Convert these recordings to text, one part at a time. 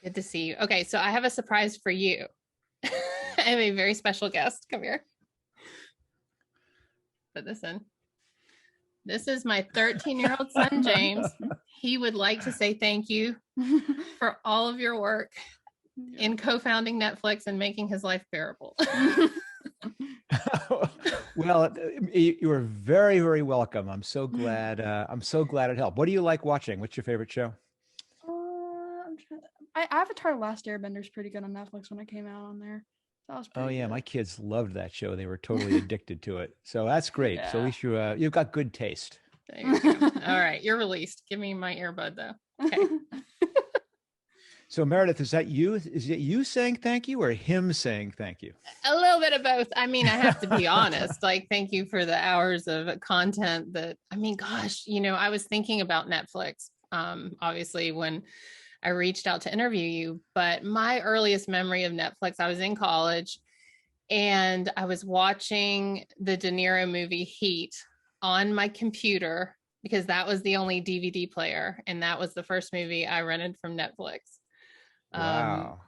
Good to see you. Okay, so I have a surprise for you. I have a very special guest. Come here. Put this in. This is my 13-year-old son, James. He would like to say thank you for all of your work in co-founding Netflix and making his life bearable. Well, you are very, very welcome. I'm so glad. I'm so glad it helped. What do you like watching? What's your favorite show? Avatar: The Last Airbender is pretty good on Netflix when it came out on there. That was pretty Oh yeah, good. my kids loved that show. They were totally addicted to it. So that's great. So at least you've got good taste. There you go. All right, you're released. Give me my earbud though. Okay. So Meredith, is that you? Is it you saying thank you or him saying thank you? A little bit of both. I mean, I have to be honest. Like, thank you for the hours of content that, I mean, gosh, I was thinking about Netflix, obviously, when I reached out to interview you. But my earliest memory of Netflix, I was in college and I was watching the De Niro movie Heat on my computer because that was the only DVD player. And that was the first movie I rented from Netflix. Wow.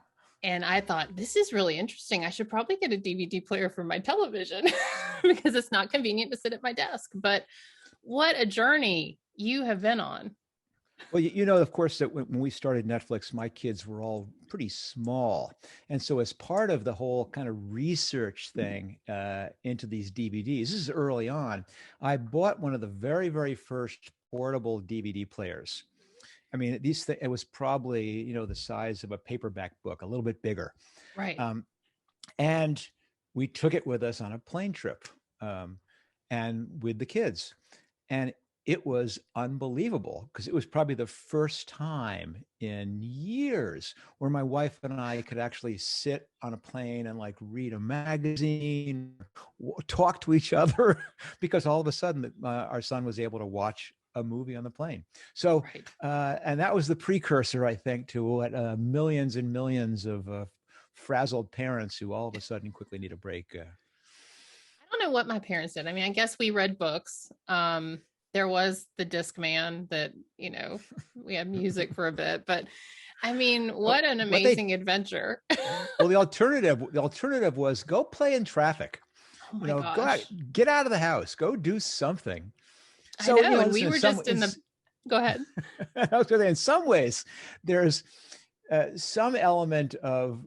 And I thought, this is really interesting. I should probably get a DVD player for my television because it's not convenient to sit at my desk. But what a journey you have been on. Well, of course, that when we started Netflix, my kids were all pretty small. And so as part of the whole kind of research thing into these DVDs, this is early on, I bought one of the very, very first portable DVD players. I mean, it was probably, the size of a paperback book, a little bit bigger. Right. And we took it with us on a plane trip and with the kids. And it was unbelievable because it was probably the first time in years where my wife and I could actually sit on a plane and like read a magazine, talk to each other, because all of a sudden our son was able to watch a movie on the plane. So, right. And that was the precursor, I think, to what millions and millions of frazzled parents who all of a sudden quickly need a break. I don't know what my parents did. I mean, I guess we read books. There was the Discman that, we had music for a bit, but I mean, what an amazing adventure. Well, the alternative was go play in traffic. Oh my gosh. Go out, get out of the house, go do something. So, I know, and we were just in the, go ahead. I was going to say, in some ways, there's some element of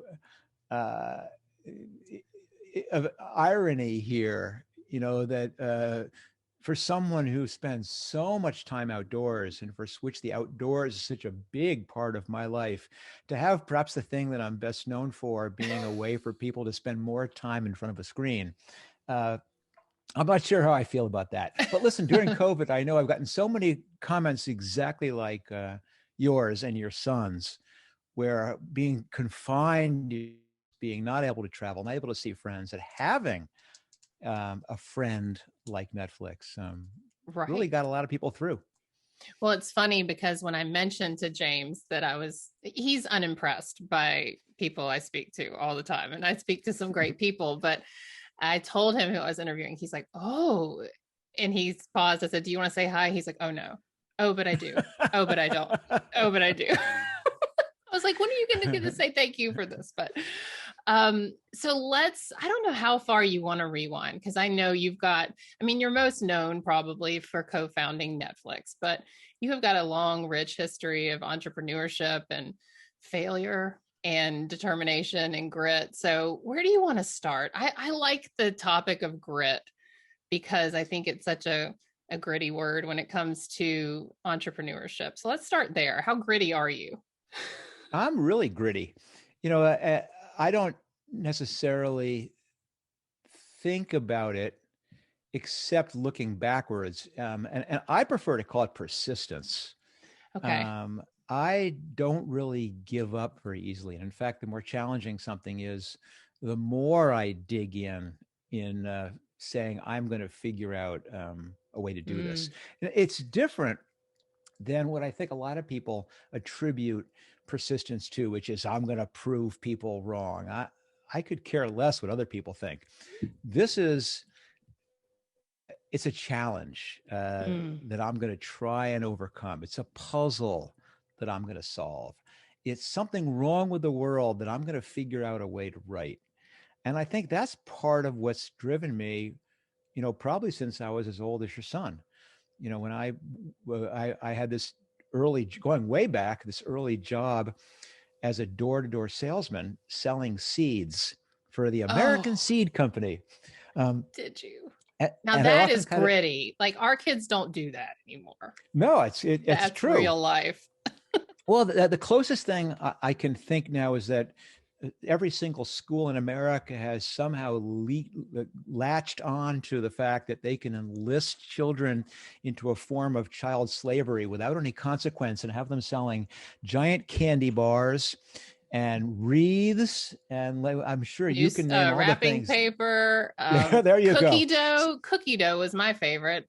irony here, that for someone who spends so much time outdoors and for which the outdoors is such a big part of my life, to have perhaps the thing that I'm best known for being a way for people to spend more time in front of a screen. I'm not sure how I feel about that. But listen, during COVID, I know I've gotten so many comments exactly like yours and your son's, where being confined, being not able to travel, not able to see friends, and having a friend like Netflix really got a lot of people through. Well, it's funny because when I mentioned to James that he's unimpressed by people I speak to all the time. And I speak to some great people, but I told him who I was interviewing. He's like, oh, and he's paused. I said, do you want to say hi? He's like, oh no. Oh, but I do. Oh, but I don't. Oh, but I do. I was like, when are you going to get to say thank you for this? But so I don't know how far you want to rewind, because I know you're most known probably for co-founding Netflix, but you have got a long, rich history of entrepreneurship and failure and determination and grit. So where do you want to start? I like the topic of grit because I think it's such a gritty word when it comes to entrepreneurship. So let's start there. How gritty are you? I'm really gritty. I don't necessarily think about it except looking backwards. And I prefer to call it persistence. Okay. I don't really give up very easily. And in fact, the more challenging something is, the more I dig in saying, I'm going to figure out a way to do this. It's different than what I think a lot of people attribute persistence to, which is, I'm going to prove people wrong. I could care less what other people think. It's a challenge that I'm going to try and overcome. It's a puzzle that I'm going to solve. it's something wrong with the world that I'm going to figure out a way to right. And I think that's part of what's driven me, probably since I was as old as your son. When I had this going way back, this early job as a door-to-door salesman selling seeds for the American Oh, Seed Company. did you? And Now I that often is gritty. Like our kids don't do that anymore. no, it's That's true. real life. Well, the closest thing I can think now is that every single school in America has somehow latched on to the fact that they can enlist children into a form of child slavery without any consequence and have them selling giant candy bars and wreaths. And I'm sure you can name all the Wrapping things. paper. There you cookie go. dough. Cookie dough was my favorite.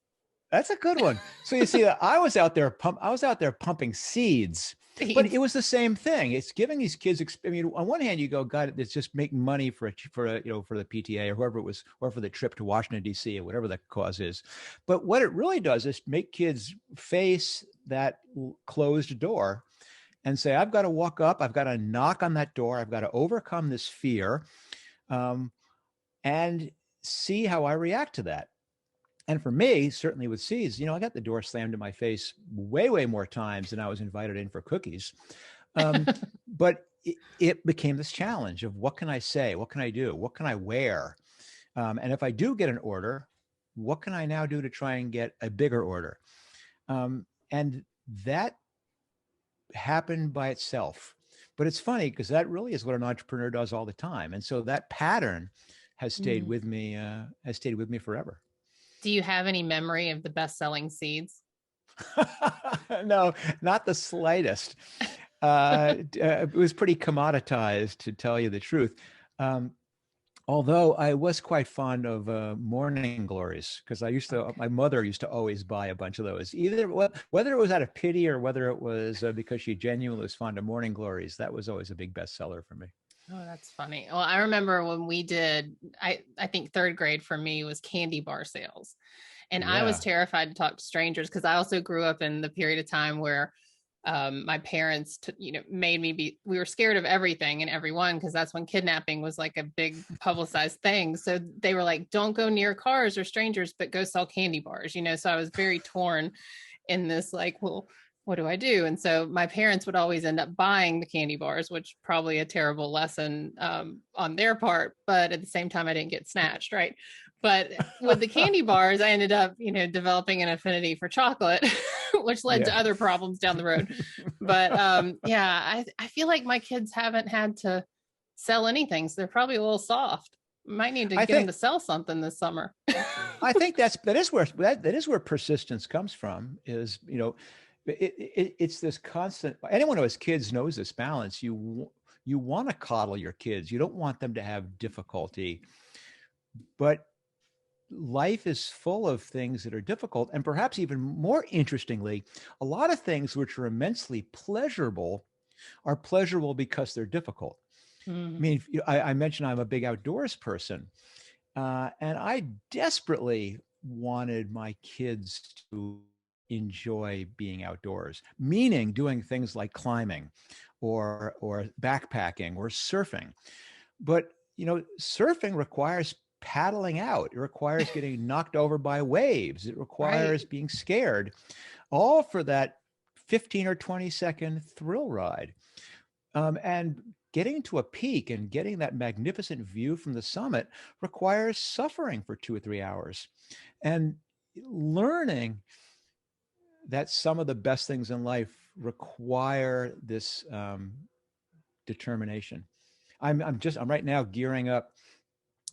That's a good one. So you see, I was out there pumping seeds. But it was the same thing. It's giving these kids. I mean, on one hand, you go, God, it's just making money for the PTA or whoever it was, or for the trip to Washington D.C. or whatever the cause is. But what it really does is make kids face that closed door and say, I've got to walk up, I've got to knock on that door, I've got to overcome this fear, and see how I react to that. And for me, certainly with seeds, I got the door slammed in my face way, way more times than I was invited in for cookies. But it became this challenge of what can I say? What can I do? What can I wear? And if I do get an order, what can I now do to try and get a bigger order? And that happened by itself. But it's funny because that really is what an entrepreneur does all the time. And so that pattern has stayed with me, forever. Do you have any memory of the best-selling seeds? No, not the slightest. It was pretty commoditized, to tell you the truth. Although I was quite fond of morning glories, because my mother used to always buy a bunch of those, either whether it was out of pity or whether it was because she genuinely was fond of morning glories. That was always a big bestseller for me. Oh, that's funny. Well, I remember when we did, I think third grade for me was candy bar sales. And I was terrified to talk to strangers because I also grew up in the period of time where my parents, made me we were scared of everything and everyone because that's when kidnapping was like a big publicized thing. So they were like, don't go near cars or strangers, but go sell candy bars, So I was very torn in this, like, well, what do I do? And so my parents would always end up buying the candy bars, which probably a terrible lesson on their part. But at the same time, I didn't get snatched, right? But with the candy bars, I ended up, developing an affinity for chocolate, which led to other problems down the road. But I feel like my kids haven't had to sell anything. So they're probably a little soft. Might need to get them to sell something this summer. I think that is where persistence comes from, is, it's this constant. Anyone who has kids knows this balance. You want to coddle your kids. You don't want them to have difficulty, but life is full of things that are difficult. And perhaps even more interestingly, a lot of things which are immensely pleasurable are pleasurable because they're difficult. Mm-hmm. I mean, I mentioned I'm a big outdoors person, and I desperately wanted my kids to enjoy being outdoors, meaning doing things like climbing or backpacking or surfing. But, surfing requires paddling out. It requires getting knocked over by waves. It requires being scared, all for that 15 or 20-second thrill ride. And getting to a peak and getting that magnificent view from the summit requires suffering for 2 or 3 hours. And learning that some of the best things in life require this determination. I'm right now gearing up.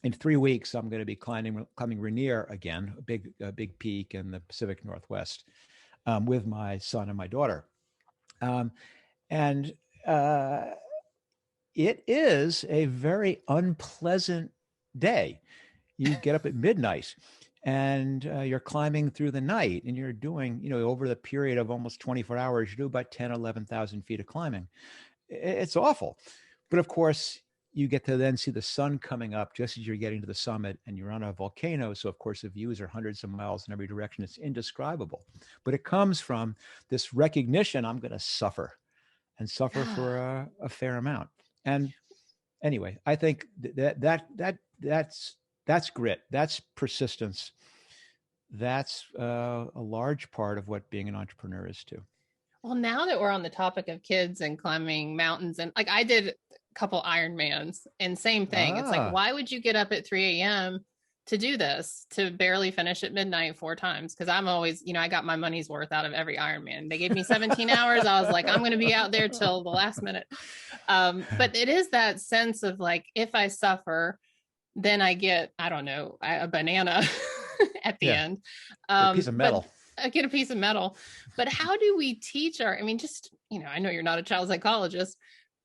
In 3 weeks, I'm going to be climbing Rainier again, a big peak in the Pacific Northwest, with my son and my daughter. And it is a very unpleasant day. You get up at midnight and you're climbing through the night, and you're doing, over the period of almost 24 hours, you do about 10, 11,000 feet of climbing. It's awful. But of course, you get to then see the sun coming up just as you're getting to the summit, and you're on a volcano. So of course the views are hundreds of miles in every direction. It's indescribable, but it comes from this recognition, I'm going to suffer. and suffer for a fair amount. And anyway, I think that's grit. That's persistence. That's a large part of what being an entrepreneur is too. Well, now that we're on the topic of kids and climbing mountains, and like I did a couple Ironmans, and same thing. It's like, why would you get up at 3 a.m. to do this, to barely finish at midnight 4 times? Because I'm always, I got my money's worth out of every Ironman. They gave me 17 hours. I was like, I'm going to be out there till the last minute. But it is that sense of like, if I suffer, then I get, I don't know, a banana at the end. A piece of metal. I get a piece of metal. But how do we teach I know you're not a child psychologist,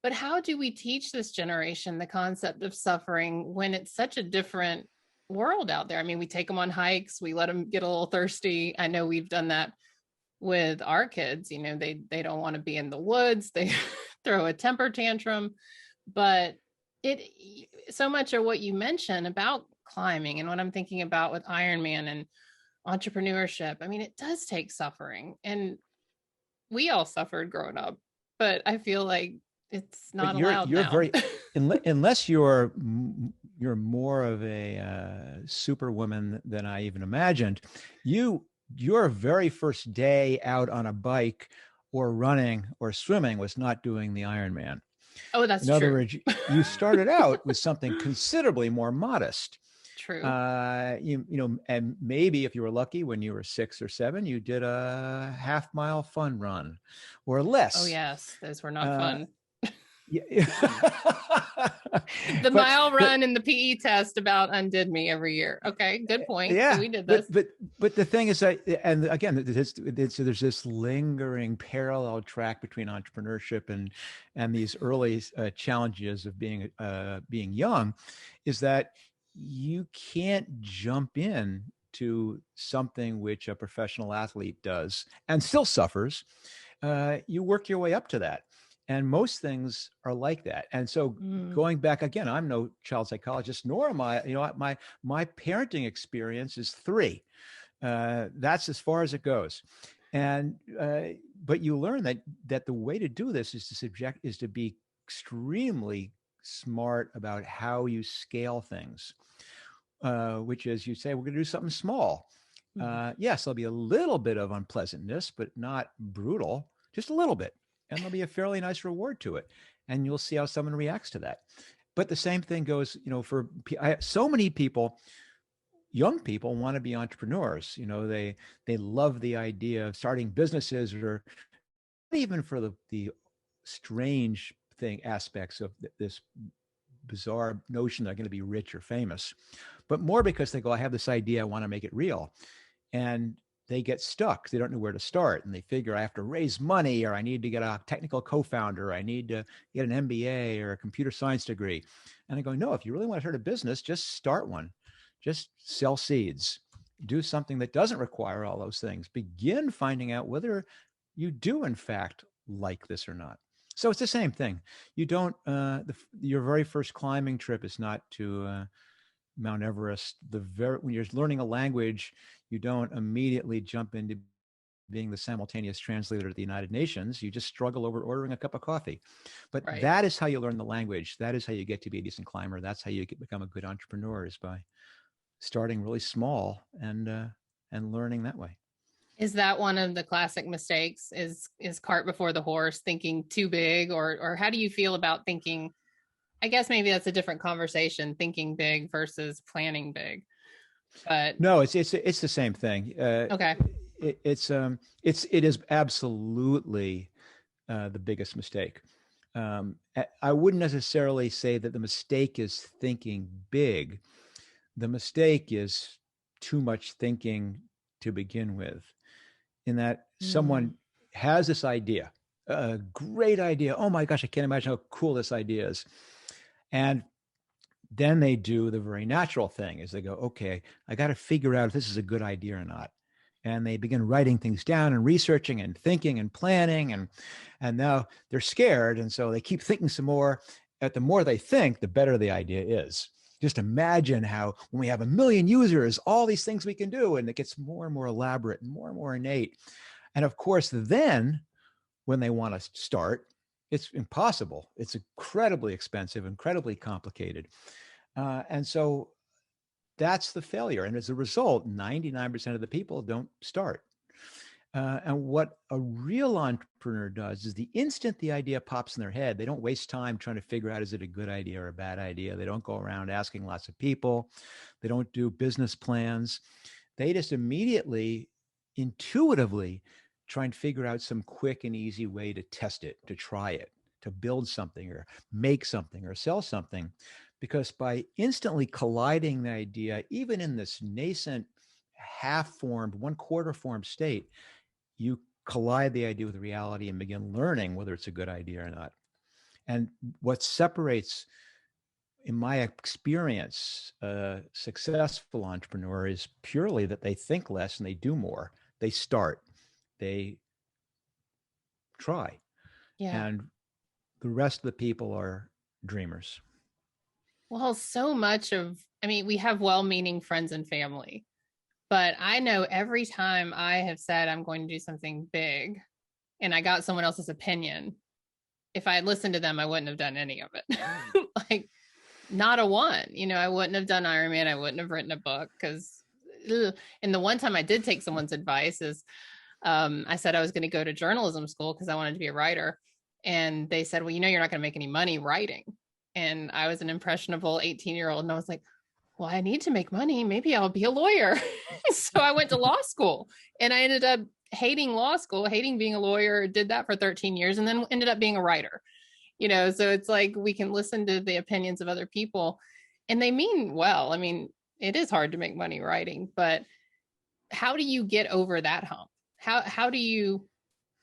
but how do we teach this generation the concept of suffering when it's such a different world out there? I mean, we take them on hikes, we let them get a little thirsty. I know we've done that with our kids. They don't want to be in the woods. They throw a temper tantrum. But so much of what you mentioned about climbing and what I'm thinking about with Ironman and entrepreneurship, I mean, it does take suffering, and we all suffered growing up, but I feel like it's not allowed you're now. very unless you're more of a superwoman than I even imagined. Your very first day out on a bike or running or swimming was not doing the Ironman. Oh, that's true. In other words, you started out with something considerably more modest. True. And maybe if you were lucky, when you were 6 or 7, you did a half-mile fun run or less. Oh yes, those were not fun. Yeah. Mile run and the PE test about undid me every year. Okay, good point. Yeah, so we did this. But the thing is that, and again, there's this lingering parallel track between entrepreneurship and these early challenges of being young, is that you can't jump in to something which a professional athlete does and still suffers. You work your way up to that. And most things are like that. And so going back again, I'm no child psychologist, nor am I, my parenting experience is 3. That's as far as it goes. And, but you learn that the way to do this is to be extremely smart about how you scale things, which is you say, we're going to do something small. Yes, there'll be a little bit of unpleasantness, but not brutal, just a little bit. And there'll be a fairly nice reward to it. And you'll see how someone reacts to that. But the same thing goes, for so many people, young people want to be entrepreneurs. They love the idea of starting businesses, or even for the strange aspects of this bizarre notion they're going to be rich or famous, but more because they go, I have this idea, I want to make it real. And they get stuck. They don't know where to start. And they figure, I have to raise money, or I need to get a technical co-founder. I need to get an MBA or a computer science degree. And I go, no, if you really want to start a business, just start one. Just sell seeds. Do something that doesn't require all those things. Begin finding out whether you do, in fact, like this or not. So it's the same thing. You don't, your very first climbing trip is not to Mount Everest. When you're learning a language, you don't immediately jump into being the simultaneous translator at the United Nations. You just struggle over ordering a cup of coffee. But that is how you learn the language. That is how you get to be a decent climber. That's how you become a good entrepreneur, is by starting really small and learning that way. Is that one of the classic mistakes? Is cart before the horse, thinking too big, or how do you feel about thinking? I guess maybe that's a different conversation, thinking big versus planning big. But no, it's the same thing. Okay. It is absolutely the biggest mistake. I wouldn't necessarily say that the mistake is thinking big. The mistake is too much thinking to begin with, in that someone has this idea, a great idea. Oh my gosh, I can't imagine how cool this idea is. And then they do the very natural thing, is they go, okay, I got to figure out if this is a good idea or not. And they begin writing things down and researching and thinking and planning. And now they're scared. And so they keep thinking some more. The more they think, the better the idea is. Just imagine how when we have 1 million users, all these things we can do, and it gets more and more elaborate and more innate. And of course, then when they want to start, It's impossible. It's incredibly expensive, incredibly complicated. And so that's the failure. And as a result, 99% of the people don't start. And what a real entrepreneur does is the instant the idea pops in their head, they don't waste time trying to figure out, is it a good idea or a bad idea? They don't go around asking lots of people. They don't do business plans. They just immediately, intuitively try and figure out some quick and easy way to test it, to try it, to build something or make something or sell something. Because by instantly colliding the idea, even in this nascent, half-formed, one-quarter formed state, you collide the idea with reality and begin learning whether it's a good idea or not. And what separates, in my experience, a successful entrepreneur is purely that they think less and they do more. They start, they try. Yeah. And the rest of the people are dreamers. Well, so much of, I mean, we have well-meaning friends and family, but I know every time I have said I'm going to do something big and I got someone else's opinion, if I had listened to them, I wouldn't have done any of it. Like, not a one. You know, I wouldn't have done Ironman. I wouldn't have written a book because, and the one time I did take someone's advice is, I said I was going to go to journalism school because I wanted to be a writer. And they said, well, you know, you're not going to make any money writing. And I was an impressionable 18-year-old. And I was like, well, I need to make money. Maybe I'll be a lawyer. So I went to law school and I ended up hating law school, hating being a lawyer, did that for 13 years and then ended up being a writer. You know, so it's like we can listen to the opinions of other people and they mean well. I mean, it is hard to make money writing, but how do you get over that hump? How do you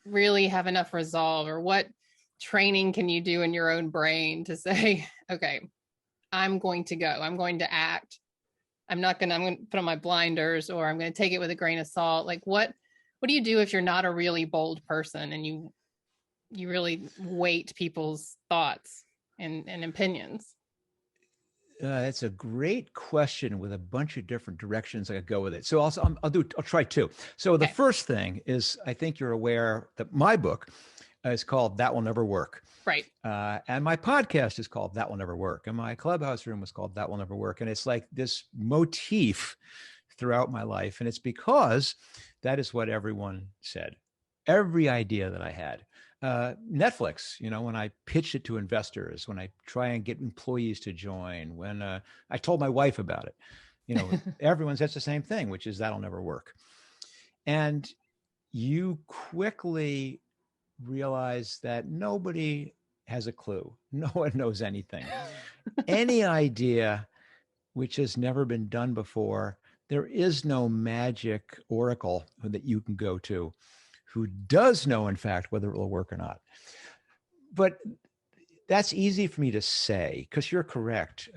really have enough resolve, or what training can you do in your own brain to say, okay, I'm going to go, I'm going to act. I'm going to put on my blinders, or I'm going to take it with a grain of salt. Like what do you do if you're not a really bold person and you really weight people's thoughts and opinions? That's a great question with a bunch of different directions I could go with it. So I'll try two. So the first thing is, I think you're aware that my book is called That Will Never Work. Right. And my podcast is called That Will Never Work. And my clubhouse room was called That Will Never Work. And it's like this motif throughout my life. And it's because that is what everyone said. Every idea that I had. Netflix, you know, when I pitched it to investors, when I try and get employees to join, when I told my wife about it, you know, everyone says the same thing, which is that'll never work. And you quickly realize that nobody has a clue. No one knows anything. Any idea which has never been done before, there is no magic oracle that you can go to who does know, in fact, whether it will work or not. But that's easy for me to say because you're correct.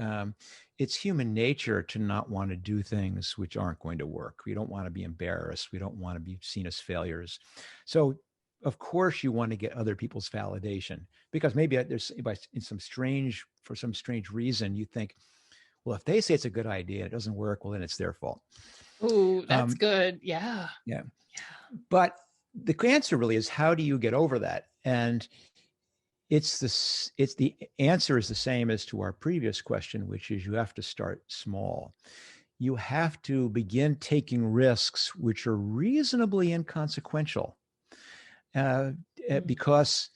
It's human nature to not want to do things which aren't going to work. We don't want to be embarrassed. We don't want to be seen as failures. So, of course, you want to get other people's validation because maybe for some strange reason, you think, well, if they say it's a good idea and it doesn't work, well, then it's their fault. Ooh, that's good. Yeah. Yeah. But the answer really is, how do you get over that? And the answer is the same as to our previous question, which is you have to start small. You have to begin taking risks which are reasonably inconsequential, because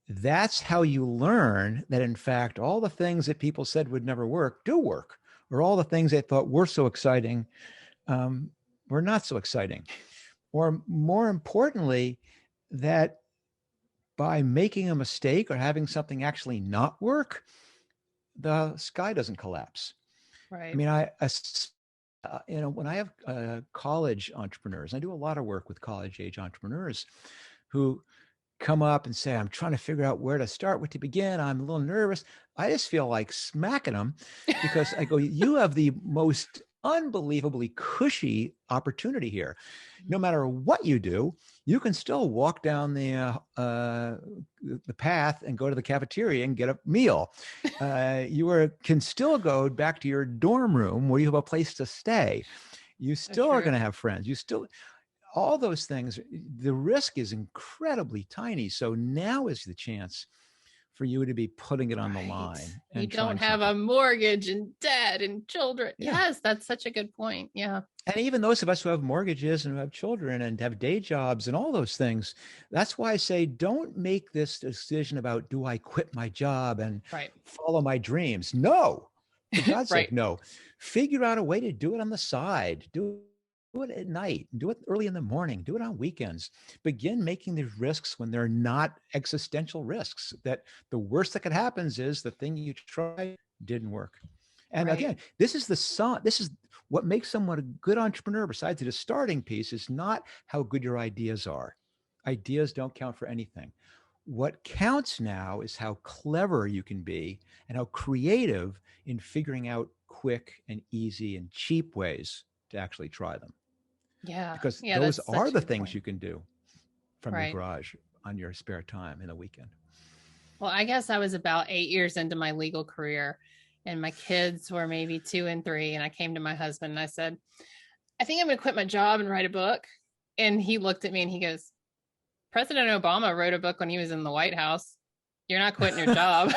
that's how you learn that, in fact, all the things that people said would never work do work, or all the things they thought were so exciting were not so exciting. Or more importantly, that by making a mistake or having something actually not work, the sky doesn't collapse. Right. I mean, when I have college entrepreneurs, I do a lot of work with college age entrepreneurs who come up and say, I'm trying to figure out where to start, where to begin. I'm a little nervous. I just feel like smacking them because I go, you have the most unbelievably cushy opportunity here. No matter what you do, you can still walk down the path and go to the cafeteria and get a meal. You can still go back to your dorm room where you have a place to stay. You still are going to have friends. All those things, the risk is incredibly tiny. So now is the chance for you to be putting it on the Right. line. You And don't trying have a something. mortgage and debt and children. Yeah. Yes, that's such a good point. Yeah. And even those of us who have mortgages and who have children and have day jobs and all those things, that's why I say, don't make this decision about, do I quit my job and Right. follow my dreams? No, for God's sake, Right. no. Figure out a way to do it on the side. Do it at night. Do it early in the morning. Do it on weekends. Begin making these risks when they're not existential risks. That the worst that could happen is the thing you tried didn't work. And Right. again, this is what makes someone a good entrepreneur, besides the starting piece, is not how good your ideas are. Ideas don't count for anything. What counts now is how clever you can be and how creative in figuring out quick and easy and cheap ways to actually try them. Yeah. Because Yeah. those That's are such a the good things point. you can do from your Right. garage on your spare time in the weekend. Well, I guess I was about 8 years into my legal career, and my kids were maybe 2 and 3. And I came to my husband and I said, I think I'm going to quit my job and write a book. And he looked at me and he goes, President Obama wrote a book when he was in the White House. You're not quitting your job.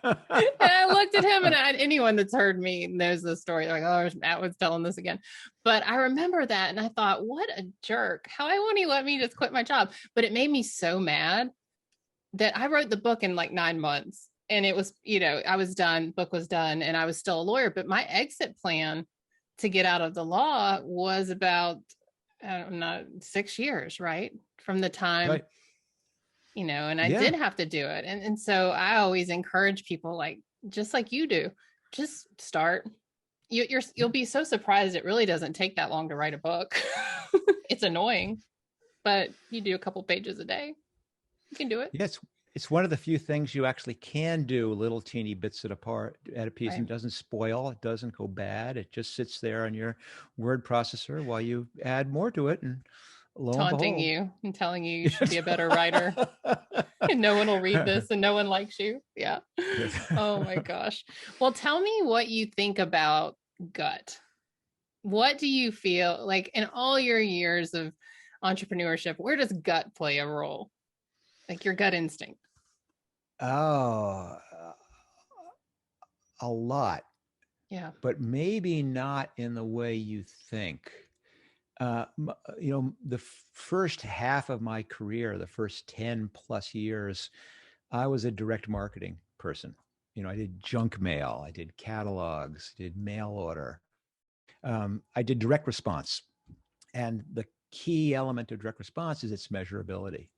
And I looked at him, and anyone that's heard me knows this story. Like, oh, Atwood's telling this again. But I remember that, and I thought, what a jerk. Why won't he let me just quit my job? But it made me so mad that I wrote the book in like 9 months. And it was, I was done, book was done, and I was still a lawyer. But my exit plan to get out of the law was about, I don't know, 6 years, right? From the time, Right. And I Yeah. did have to do it. And so I always encourage people, like, just like you do, just start. You'll be so surprised. It really doesn't take that long to write a book. It's annoying, but you do a couple pages a day. You can do it. Yes. It's one of the few things you actually can do, little teeny bits at a piece, Right. and it doesn't spoil. It doesn't go bad. It just sits there on your word processor while you add more to it. And lo and Taunting behold. you and telling you should be a better writer. And no one will read this and no one likes you. Yeah. Oh my gosh. Well, tell me what you think about gut. What do you feel like in all your years of entrepreneurship? Where does gut play a role? Like your gut instinct? Oh, a lot, Yeah. but maybe not in the way you think. The first half of my career, the first 10 plus years, I was a direct marketing person. I did junk mail, I did catalogs, did mail order. I did direct response. And the key element of direct response is its measurability,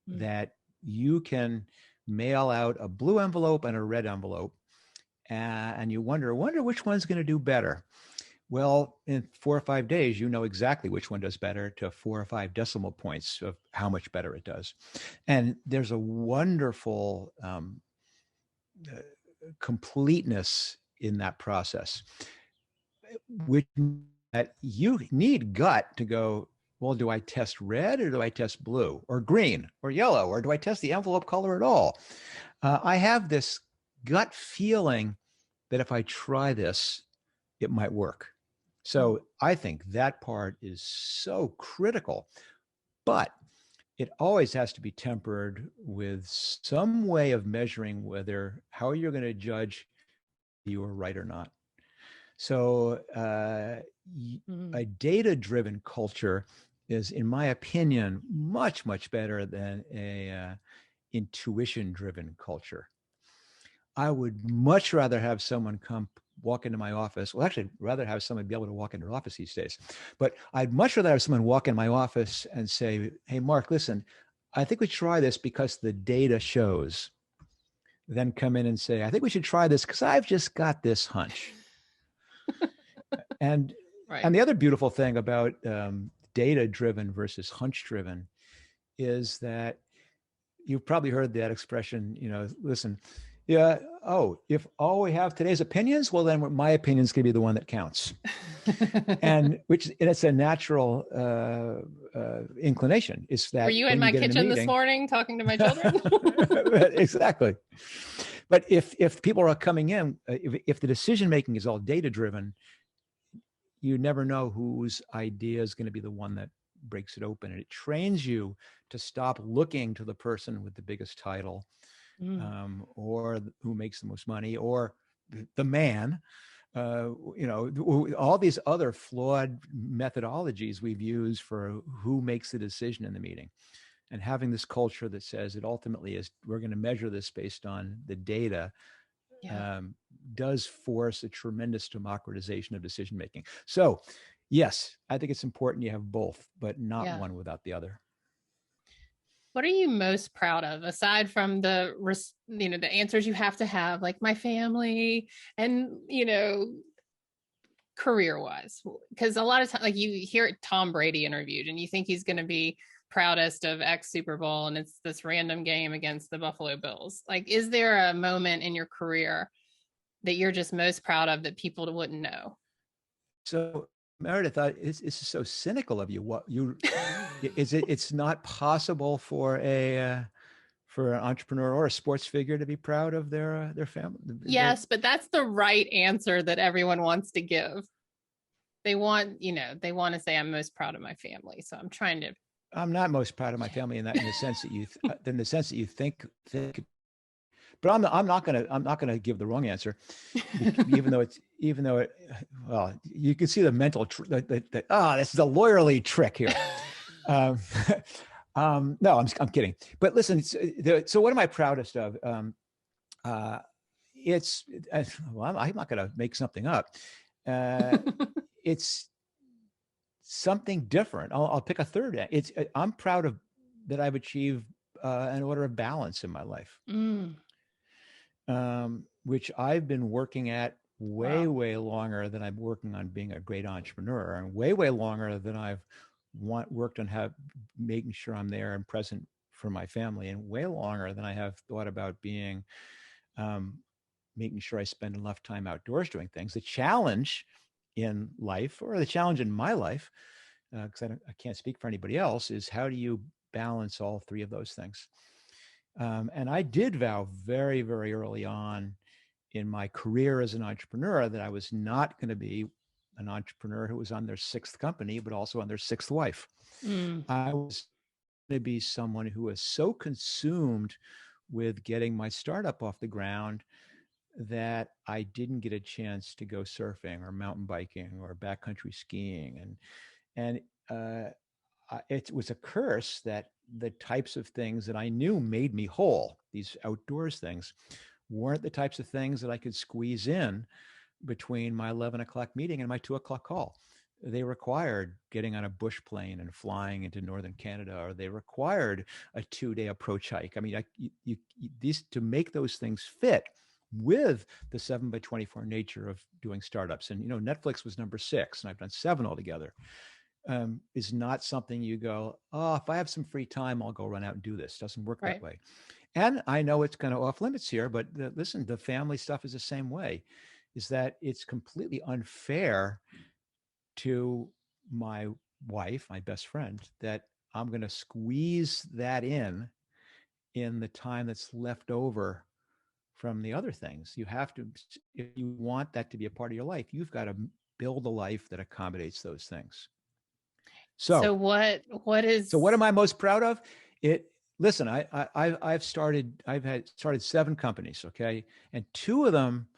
that you can mail out a blue envelope and a red envelope, and you wonder which one's going to do better. Well, in 4 or 5 days, you know exactly which one does better to 4 or 5 decimal points of how much better it does. And there's a wonderful completeness in that process, which that you need gut to go, well, do I test red or do I test blue or green or yellow, or do I test the envelope color at all? I have this gut feeling that if I try this, it might work. So I think that part is so critical, but it always has to be tempered with some way of measuring how you're going to judge you are right or not. So a data-driven culture is, in my opinion, much, much better than a intuition-driven culture. I would much rather have someone walk into my office. Well, actually, I'd rather have someone be able to walk into your office these days. But I'd much rather have someone walk in my office and say, hey, Mark, listen, I think we should try this because the data shows. Then come in and say, I think we should try this because I've just got this hunch. And Right. And the other beautiful thing about data-driven versus hunch-driven is that you've probably heard that expression, listen, yeah, if all we have today's opinions, well, then my opinion's going to be the one that counts. And it's a natural inclination. Is that were you in my kitchen this morning talking to my children? Exactly. But if people are coming in, if the decision making is all data driven, you never know whose idea is going to be the one that breaks it open. And it trains you to stop looking to the person with the biggest title or who makes the most money, or the man. All these other flawed methodologies we've used for who makes the decision in the meeting. And having this culture that says it ultimately is, we're going to measure this based on the data, does force a tremendous democratization of decision making. So yes, I think it's important you have both, but not one without the other. What are you most proud of, aside from the answers you have to have, like my family and, career wise? Because a lot of times, like you hear Tom Brady interviewed and you think he's going to be proudest of X Super Bowl, and it's this random game against the Buffalo Bills. Like, is there a moment in your career that you're just most proud of that people wouldn't know? So Meredith, it's so cynical of you. What you is it? It's not possible for an entrepreneur or a sports figure to be proud of their family. Yes, but that's the right answer that everyone wants to give. They want to say, I'm most proud of my family. So I'm trying to. I'm not most proud of my family in the sense that you think. But I'm not gonna give the wrong answer, even though you can see the mental this is a lawyerly trick here. No, I'm kidding. But listen, so what am I proudest of? I'm not gonna make something up. It's something different. I'll pick a third. I'm proud of that I've achieved an order of balance in my life. Which I've been working at way longer than I'm working on being a great entrepreneur, and way longer than I've worked on making sure I'm there and present for my family, and way longer than I have thought about being making sure I spend enough time outdoors doing things. The challenge in life, or the challenge in my life, because I can't speak for anybody else, is how do you balance all three of those things? And I did vow very, very early on in my career as an entrepreneur that I was not going to be an entrepreneur who was on their sixth company, but also on their sixth wife. I was going to be someone who was so consumed with getting my startup off the ground that I didn't get a chance to go surfing or mountain biking or backcountry skiing. And it was a curse that the types of things that I knew made me whole, these outdoors things, weren't the types of things that I could squeeze in between my 11 o'clock meeting and my 2 o'clock call. They required getting on a bush plane and flying into northern Canada, or they required a 2-day approach hike. I mean, these, to make those things fit with the 7x24 nature of doing startups. And, Netflix was number 6, and I've done 7 altogether. Is not something you go, if I have some free time, I'll go run out and do this. Doesn't work that way. And I know it's kind of off limits here, but listen, the family stuff is the same way, is that it's completely unfair to my wife, my best friend, that I'm going to squeeze that in the time that's left over from the other things. You have to, if you want that to be a part of your life, you've got to build a life that accommodates those things. So what am I most proud of? Listen, I've started 7 companies. Okay. And 2 of them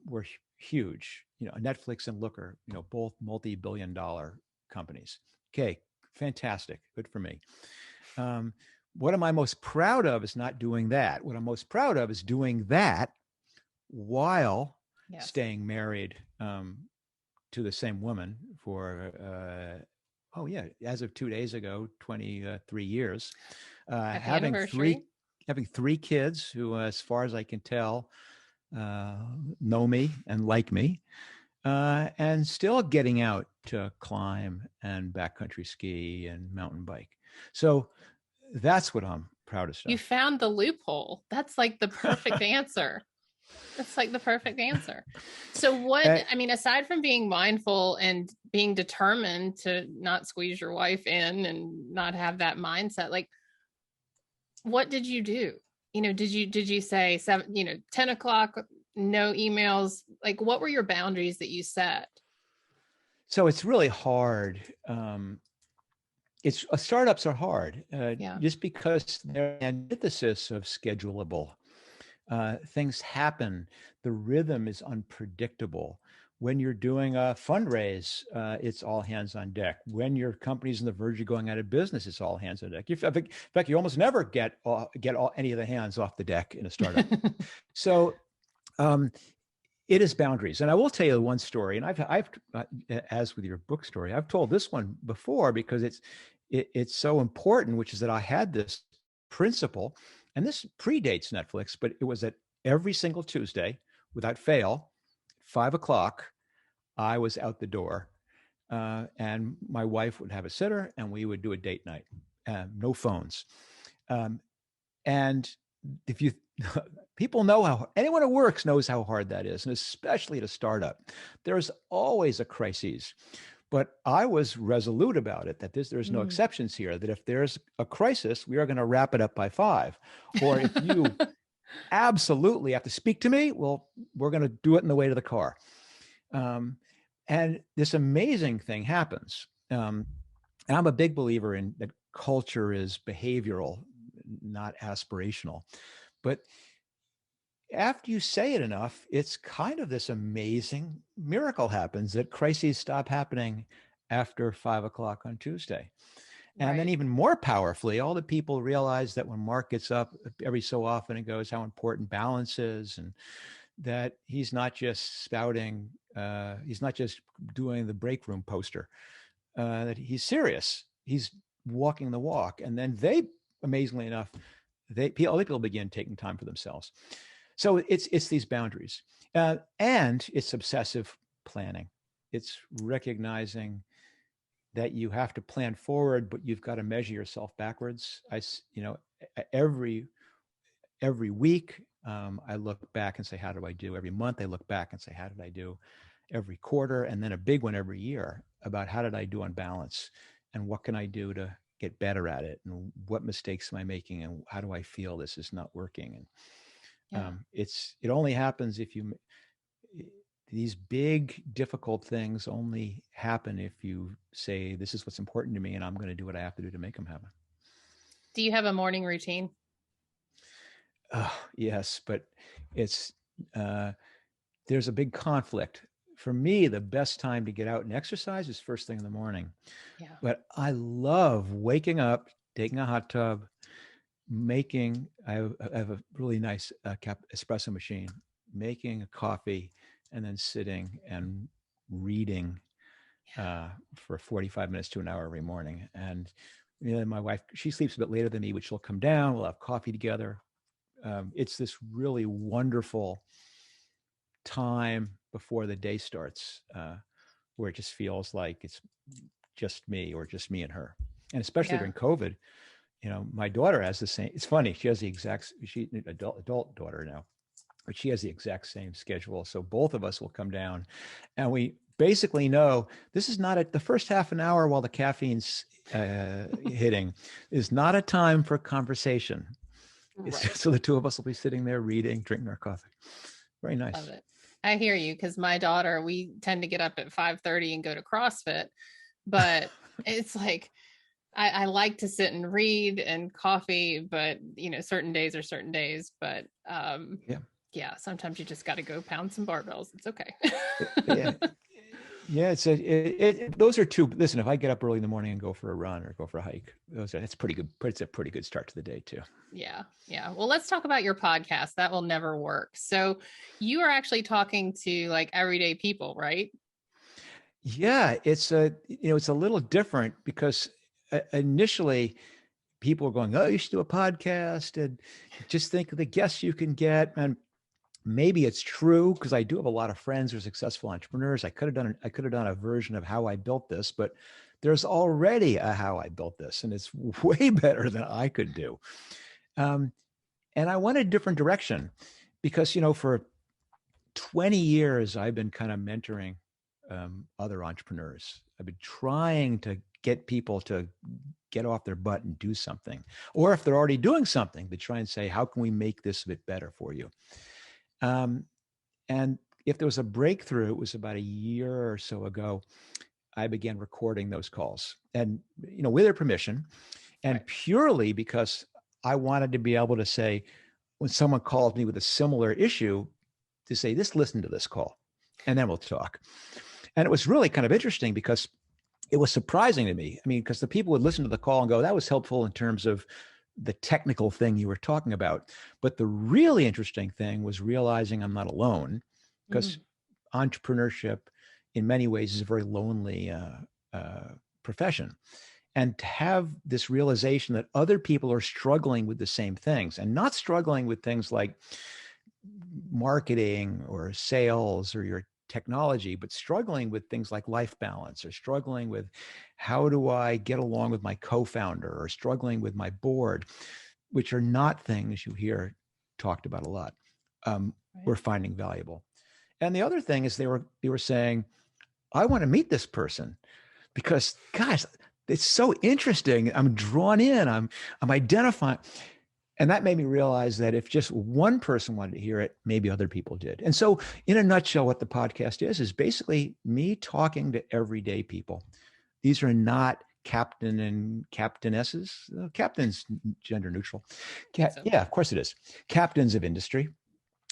were huge, Netflix and Looker, both multi-billion-dollar companies. Okay. Fantastic. Good for me. What am I most proud of is not doing that. What I'm most proud of is doing that while staying married to the same woman for as of 2 days ago, 23 years, having 3 kids who, as far as I can tell, know me and like me, and still getting out to climb and backcountry ski and mountain bike. So that's what I'm proudest of. You found the loophole. That's like the perfect answer. That's like the perfect answer. So aside from being mindful and being determined to not squeeze your wife in and not have that mindset, like, what did you do? Did you say 10 o'clock, no emails? Like, what were your boundaries that you set? So it's really hard. startups are hard, Yeah. just because they're the antithesis of schedulable. Things happen. The rhythm is unpredictable. When you're doing a fundraise, it's all hands on deck. When your company's on the verge of going out of business, it's all hands on deck. In fact, you almost never get any of the hands off the deck in a startup. So um, it is boundaries. And I will tell you one story. And I've as with your book story, I've told this one before because it's so important, which is that I had this principle, and this predates Netflix, but it was that every single Tuesday, without fail, 5 o'clock, I was out the door, and my wife would have a sitter, and we would do a date night, no phones. And if you people know how anyone who works knows how hard that is, and especially at a startup, there's always a crisis. But I was resolute about it, that there's no exceptions here, that if there's a crisis, we are going to wrap it up by 5. Or if you absolutely have to speak to me, well, we're going to do it in the way to the car. And this amazing thing happens. And I'm a big believer in that culture is behavioral, not aspirational. But after you say it enough, it's kind of this amazing miracle happens that crises stop happening after 5 o'clock on Tuesday. And then even more powerfully, all the people realize that when Mark gets up every so often and goes how important balance is, and that he's not just spouting, he's not just doing the break room poster, that he's serious. He's walking the walk. And then they, amazingly enough, other people begin taking time for themselves. So it's these boundaries, and it's obsessive planning. It's recognizing that you have to plan forward, but you've got to measure yourself backwards. Every week, I look back and say, how do I do? Every month, I look back and say, how did I do? Every quarter, and then a big one every year about how did I do on balance, and what can I do to get better at it, and what mistakes am I making, and how do I feel this is not working? And it only happens if these big, difficult things only happen if you say, this is what's important to me, and I'm going to do what I have to do to make them happen. Do you have a morning routine? Yes, but it's, there's a big conflict. For me, the best time to get out and exercise is first thing in the morning. Yeah. But I love waking up, taking a hot tub, I have a really nice espresso machine, making a coffee, and then sitting and reading for 45 minutes to an hour every morning. And my wife, she sleeps a bit later than me, but she'll come down, we'll have coffee together. It's this really wonderful time before the day starts, where it just feels like it's just me, or just me and her. And especially during COVID, my daughter has the same. It's funny. She has she's an adult daughter now, but she has the exact same schedule. So both of us will come down, and we basically know this is not the first half an hour while the caffeine's hitting is not a time for conversation. Right. So the two of us will be sitting there reading, drinking our coffee. Very nice. Love it. I hear you, because my daughter, we tend to get up at 5:30 and go to CrossFit, but it's like, I like to sit and read and coffee, but certain days are certain days, but sometimes you just got to go pound some barbells. It's okay. Those are two. Listen, if I get up early in the morning and go for a run or go for a hike, that's pretty good. It's a pretty good start to the day too. Yeah. Well, let's talk about your podcast. That will never work. So you are actually talking to like everyday people, right? Yeah, it's a little different because initially people were going, oh, you should do a podcast, and just think of the guests you can get. And maybe it's true, because I do have a lot of friends who are successful entrepreneurs. I could have done a version of how I built this, but there's already a how I built this, and it's way better than I could do. And I went a different direction because, for 20 years, I've been kind of mentoring other entrepreneurs. I've been trying to get people to get off their butt and do something. Or if they're already doing something, to try and say, how can we make this a bit better for you? And if there was a breakthrough, it was about a year or so ago. I began recording those calls, and with their permission, and Right. purely because I wanted to be able to say, when someone calls me with a similar issue, to say, listen to this call, and then we'll talk. And it was really kind of interesting because it was surprising to me. I mean, because the people would listen to the call and go, that was helpful in terms of the technical thing you were talking about. But the really interesting thing was realizing I'm not alone, because entrepreneurship in many ways is a very lonely profession. And to have this realization that other people are struggling with the same things, and not struggling with things like marketing or sales or your technology, but struggling with things like life balance, or struggling with how do I get along with my co-founder, or struggling with my board, which are not things you hear talked about a lot, we're finding valuable. And the other thing is they were saying, I want to meet this person because, gosh, it's so interesting. I'm drawn in. I'm identifying. And that made me realize that if just one person wanted to hear it, maybe other people did. And so in a nutshell, what the podcast is basically me talking to everyday people. These are not captain and captainesses. Captain's gender neutral. Yeah, of course it is. Captains of industry.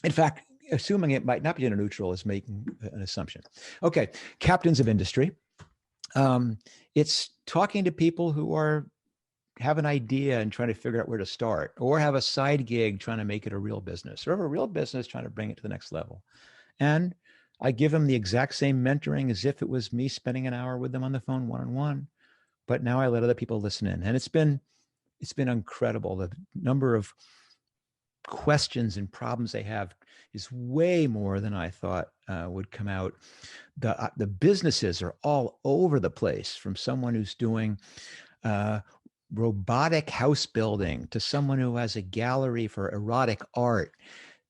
In fact, assuming it might not be gender neutral is making an assumption. Okay, captains of industry. It's talking to people who have an idea and trying to figure out where to start, or have a side gig trying to make it a real business, or have a real business trying to bring it to the next level. And I give them the exact same mentoring as if it was me spending an hour with them on the phone one-on-one, but now I let other people listen in. And it's been incredible. The number of questions and problems they have is way more than I thought would come out. The businesses are all over the place, from someone who's doing robotic house building, to someone who has a gallery for erotic art,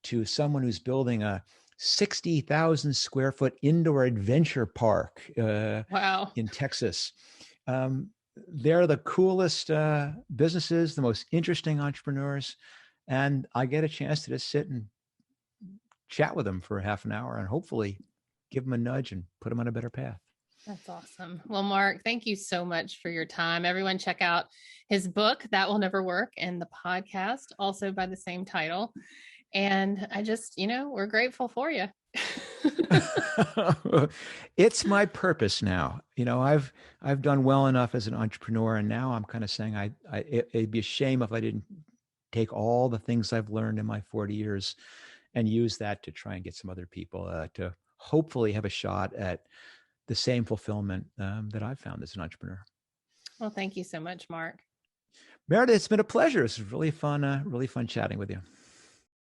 to someone who's building a 60,000 square foot indoor adventure park in Texas. They're the coolest businesses, the most interesting entrepreneurs. And I get a chance to just sit and chat with them for half an hour and hopefully give them a nudge and put them on a better path. That's awesome. Well, Marc, thank you so much for your time. Everyone check out his book, That Will Never Work, and the podcast, also by the same title. And I just, we're grateful for you. It's my purpose now. I've done well enough as an entrepreneur, and now I'm kind of saying it'd be a shame if I didn't take all the things I've learned in my 40 years and use that to try and get some other people to hopefully have a shot at the same fulfillment that I've found as an entrepreneur. Well, thank you so much, Marc. Meredith, it's been a pleasure. It's really fun chatting with you.